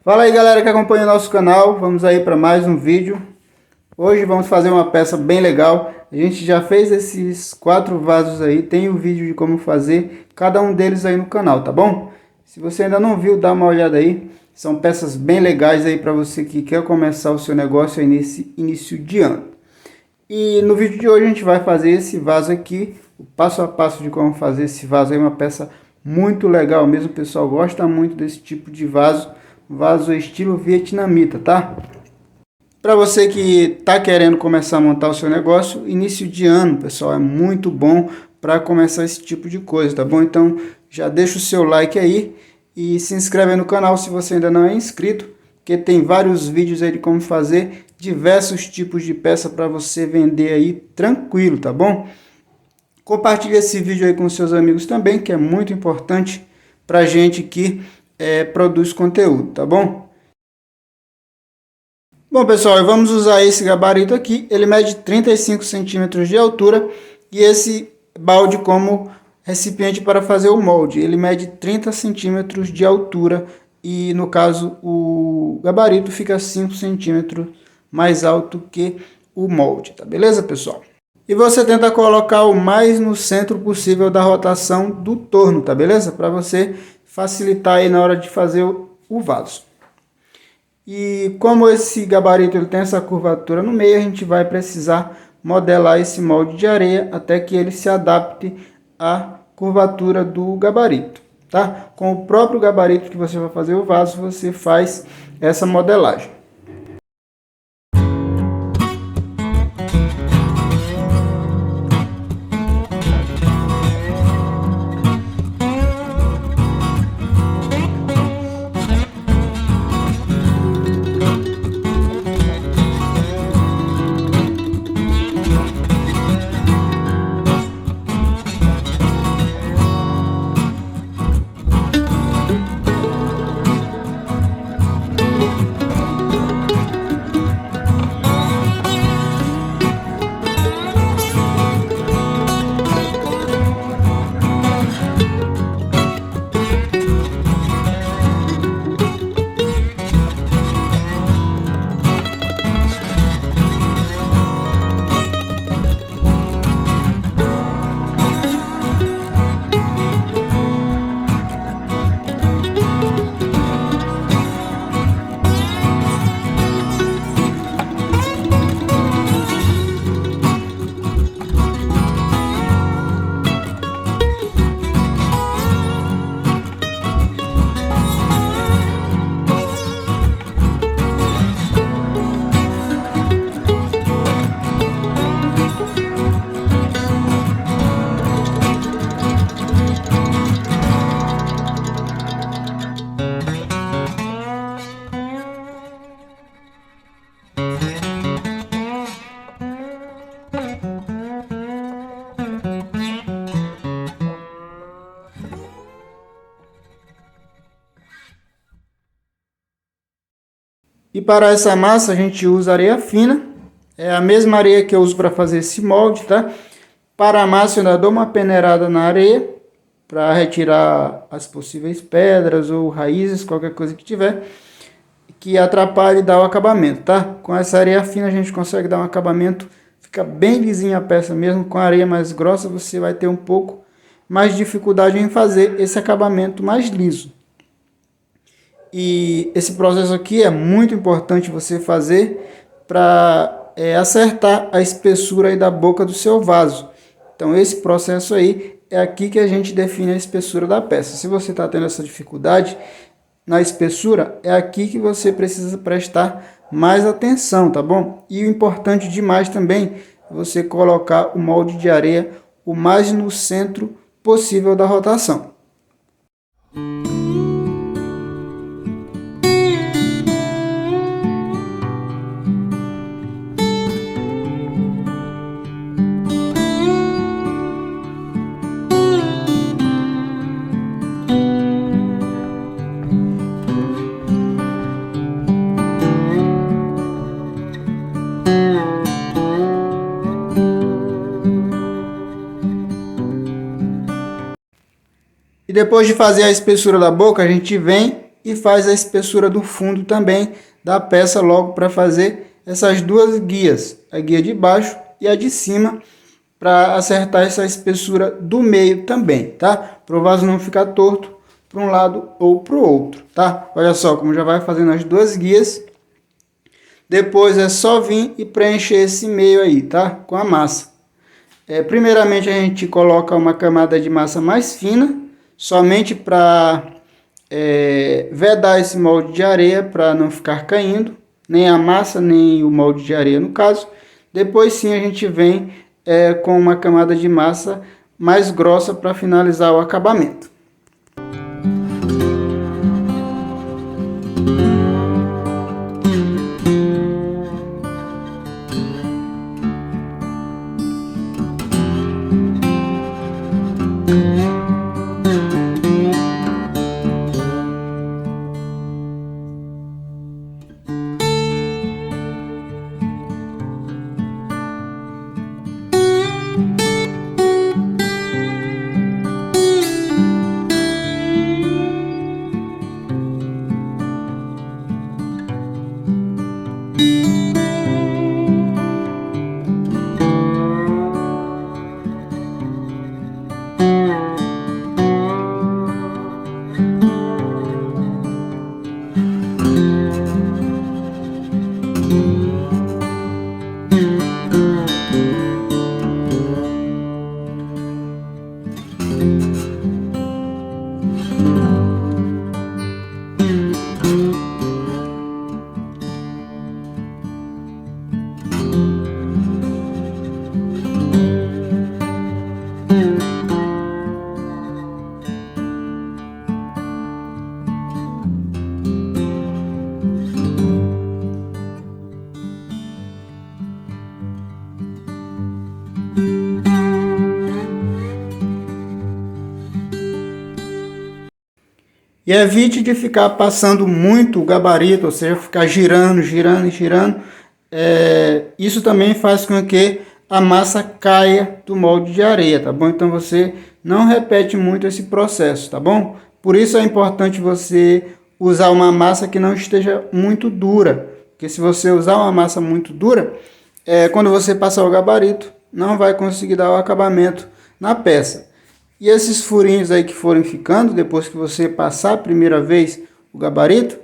Fala aí galera que acompanha o nosso canal, vamos aí para mais um vídeo. Hoje vamos fazer uma peça bem legal. A gente já fez esses 4 vasos aí, tem o vídeo de como fazer cada um deles aí no canal, tá bom? Se você ainda não viu, dá uma olhada aí. São peças bem legais aí para você que quer começar o seu negócio aí nesse início de ano. E no vídeo de hoje a gente vai fazer esse vaso aqui, o passo a passo de como fazer esse vaso aí, uma peça muito legal mesmo, o pessoal gosta muito desse tipo de vaso estilo vietnamita, tá? Para você que está querendo começar a montar o seu negócio, início de ano, pessoal, é muito bom para começar esse tipo de coisa, tá bom? Então já deixa o seu like aí e se inscreve aí no canal se você ainda não é inscrito, porque tem vários vídeos aí de como fazer diversos tipos de peça para você vender aí tranquilo, tá bom? Compartilhe esse vídeo aí com seus amigos também, que é muito importante para gente que produz conteúdo, tá bom? Bom pessoal, vamos usar esse gabarito aqui, ele mede 35 centímetros de altura e esse balde como recipiente para fazer o molde, ele mede 30 centímetros de altura e no caso o gabarito fica 5 centímetros mais alto que o molde, tá beleza pessoal? E você tenta colocar o mais no centro possível da rotação do torno, tá beleza? Para você facilitar aí na hora de fazer o vaso. E como esse gabarito ele tem essa curvatura no meio, a gente vai precisar modelar esse molde de areia até que ele se adapte à curvatura do gabarito, tá? Com o próprio gabarito que você vai fazer o vaso, você faz essa modelagem. E para essa massa a gente usa areia fina, é a mesma areia que eu uso para fazer esse molde, tá? Para a massa eu ainda dou uma peneirada na areia, para retirar as possíveis pedras ou raízes, qualquer coisa que tiver, que atrapalhe e dá o acabamento, tá? Com essa areia fina a gente consegue dar um acabamento, fica bem lisinha a peça mesmo, com a areia mais grossa você vai ter um pouco mais de dificuldade em fazer esse acabamento mais liso. E esse processo aqui é muito importante você fazer para acertar a espessura aí da boca do seu vaso. Então esse processo aí é aqui que a gente define a espessura da peça. Se você está tendo essa dificuldade na espessura, é aqui que você precisa prestar mais atenção, tá bom? E o importante demais também é você colocar o molde de areia o mais no centro possível da rotação. E depois de fazer a espessura da boca, a gente vem e faz a espessura do fundo também da peça logo para fazer essas duas guias, a guia de baixo e a de cima, para acertar essa espessura do meio também, tá? Para o vaso não ficar torto para um lado ou para o outro, tá? Olha só como já vai fazendo as duas guias. Depois é só vir e preencher esse meio aí, tá? Com a massa. Primeiramente a gente coloca uma camada de massa mais fina, somente para vedar esse molde de areia, para não ficar caindo, nem a massa, nem o molde de areia no caso. Depois sim a gente vem com uma camada de massa mais grossa para finalizar o acabamento. E evite de ficar passando muito o gabarito, ou seja, ficar girando, girando e girando. Isso também faz com que a massa caia do molde de areia, tá bom? Então você não repete muito esse processo, tá bom? Por isso é importante você usar uma massa que não esteja muito dura. Porque se você usar uma massa muito dura, quando você passar o gabarito, não vai conseguir dar o acabamento na peça. E esses furinhos aí que forem ficando, depois que você passar a primeira vez o gabarito,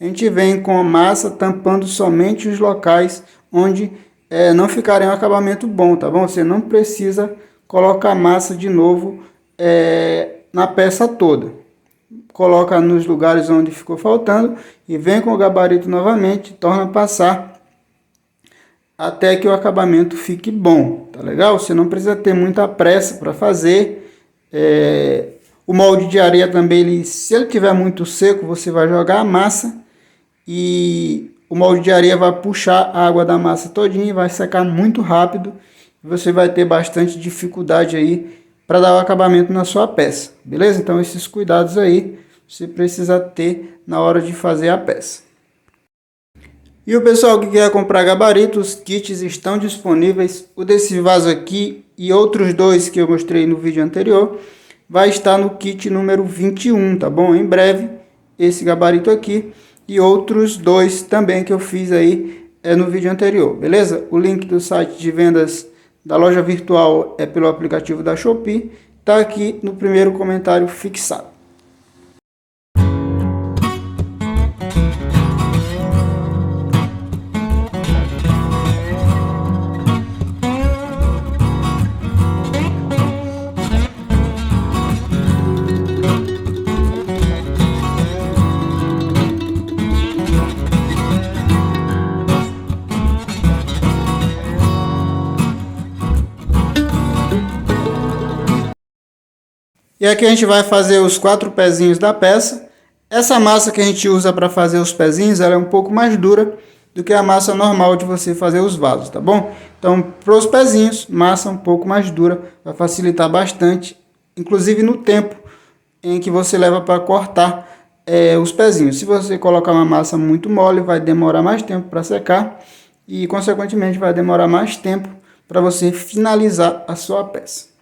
a gente vem com a massa tampando somente os locais onde não ficarem um acabamento bom, tá bom? Você não precisa colocar massa de novo na peça toda. Coloca nos lugares onde ficou faltando e vem com o gabarito novamente, torna a passar até que o acabamento fique bom, tá legal? Você não precisa ter muita pressa para fazer. O molde de areia também, se ele tiver muito seco, você vai jogar a massa e o molde de areia vai puxar a água da massa todinha e vai secar muito rápido. Você vai ter bastante dificuldade aí para dar o acabamento na sua peça, beleza? Então esses cuidados aí você precisa ter na hora de fazer a peça. E o pessoal que quer comprar gabaritos, os kits estão disponíveis. O desse vaso aqui e outros dois que eu mostrei no vídeo anterior vai estar no kit número 21, tá bom? Em breve, esse gabarito aqui e outros dois também que eu fiz aí no vídeo anterior, beleza? O link do site de vendas da loja virtual é pelo aplicativo da Shopee, tá aqui no primeiro comentário fixado. E aqui a gente vai fazer os 4 pezinhos da peça. Essa massa que a gente usa para fazer os pezinhos, ela é um pouco mais dura do que a massa normal de você fazer os vasos, tá bom? Então, para os pezinhos, massa um pouco mais dura, vai facilitar bastante, inclusive no tempo em que você leva para cortar os pezinhos. Se você colocar uma massa muito mole, vai demorar mais tempo para secar e, consequentemente, vai demorar mais tempo para você finalizar a sua peça.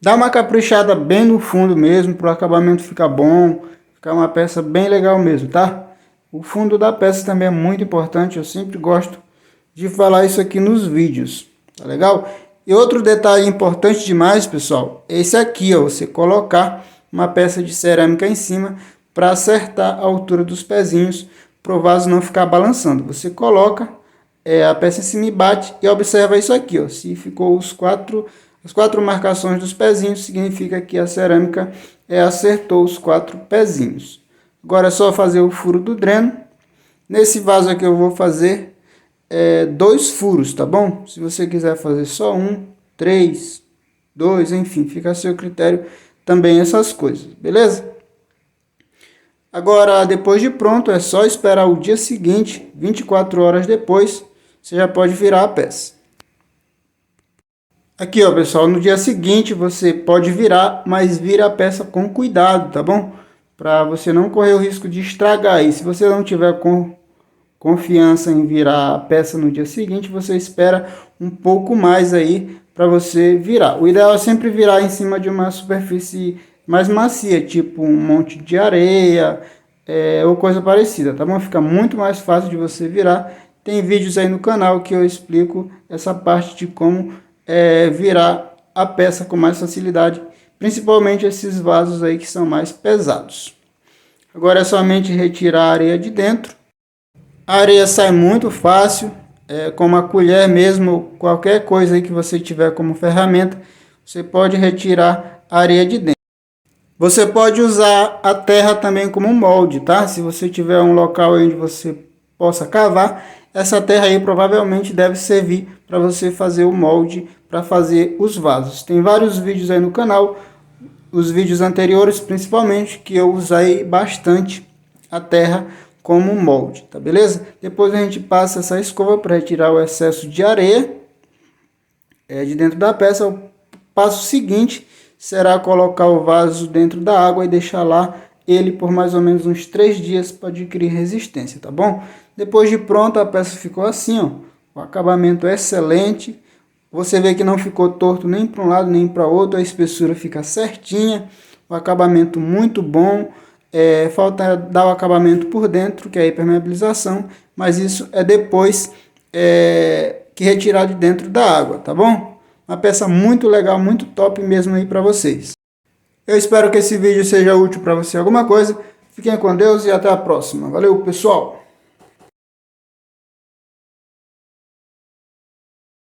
Dá uma caprichada bem no fundo mesmo, para o acabamento ficar bom, ficar uma peça bem legal mesmo, tá? O fundo da peça também é muito importante, eu sempre gosto de falar isso aqui nos vídeos, tá legal? E outro detalhe importante demais, pessoal, é esse aqui, ó, você colocar uma peça de cerâmica em cima para acertar a altura dos pezinhos, para o vaso não ficar balançando. Você coloca a peça em cima e bate e observa isso aqui, ó, se ficou as quatro marcações dos pezinhos, significa que a cerâmica acertou os 4 pezinhos. Agora é só fazer o furo do dreno. Nesse vaso aqui eu vou fazer 2 furos, tá bom? Se você quiser fazer só 1, 3, 2, enfim, fica a seu critério também essas coisas, beleza? Agora, depois de pronto, é só esperar o dia seguinte, 24 horas depois, você já pode virar a peça. Aqui, ó, pessoal, no dia seguinte você pode virar, mas vira a peça com cuidado, tá bom? Para você não correr o risco de estragar. E se você não tiver confiança em virar a peça no dia seguinte, você espera um pouco mais aí para você virar. O ideal é sempre virar em cima de uma superfície mais macia, tipo um monte de areia ou coisa parecida, tá bom? Fica muito mais fácil de você virar. Tem vídeos aí no canal que eu explico essa parte de como virar a peça com mais facilidade, principalmente esses vasos aí que são mais pesados. Agora é somente retirar a areia de dentro. A areia sai muito fácil, com uma colher mesmo, qualquer coisa aí que você tiver como ferramenta, você pode retirar a areia de dentro. Você pode usar a terra também como molde, tá? Se você tiver um local onde você possa cavar, essa terra aí provavelmente deve servir para você fazer o molde, para fazer os vasos. Tem vários vídeos aí no canal, os vídeos anteriores principalmente, que eu usei bastante a terra como molde, tá beleza? Depois a gente passa essa escova para retirar o excesso de areia de dentro da peça. O passo seguinte será colocar o vaso dentro da água e deixar lá ele por mais ou menos uns 3 dias para adquirir resistência, tá bom? Depois de pronto, a peça ficou assim, ó. O acabamento é excelente. Você vê que não ficou torto nem para um lado nem para outro. A espessura fica certinha. O acabamento muito bom. Falta dar o acabamento por dentro, que é a impermeabilização. Mas isso é depois que retirar de dentro da água, tá bom? Uma peça muito legal, muito top mesmo aí para vocês. Eu espero que esse vídeo seja útil para você alguma coisa. Fiquem com Deus e até a próxima. Valeu, pessoal!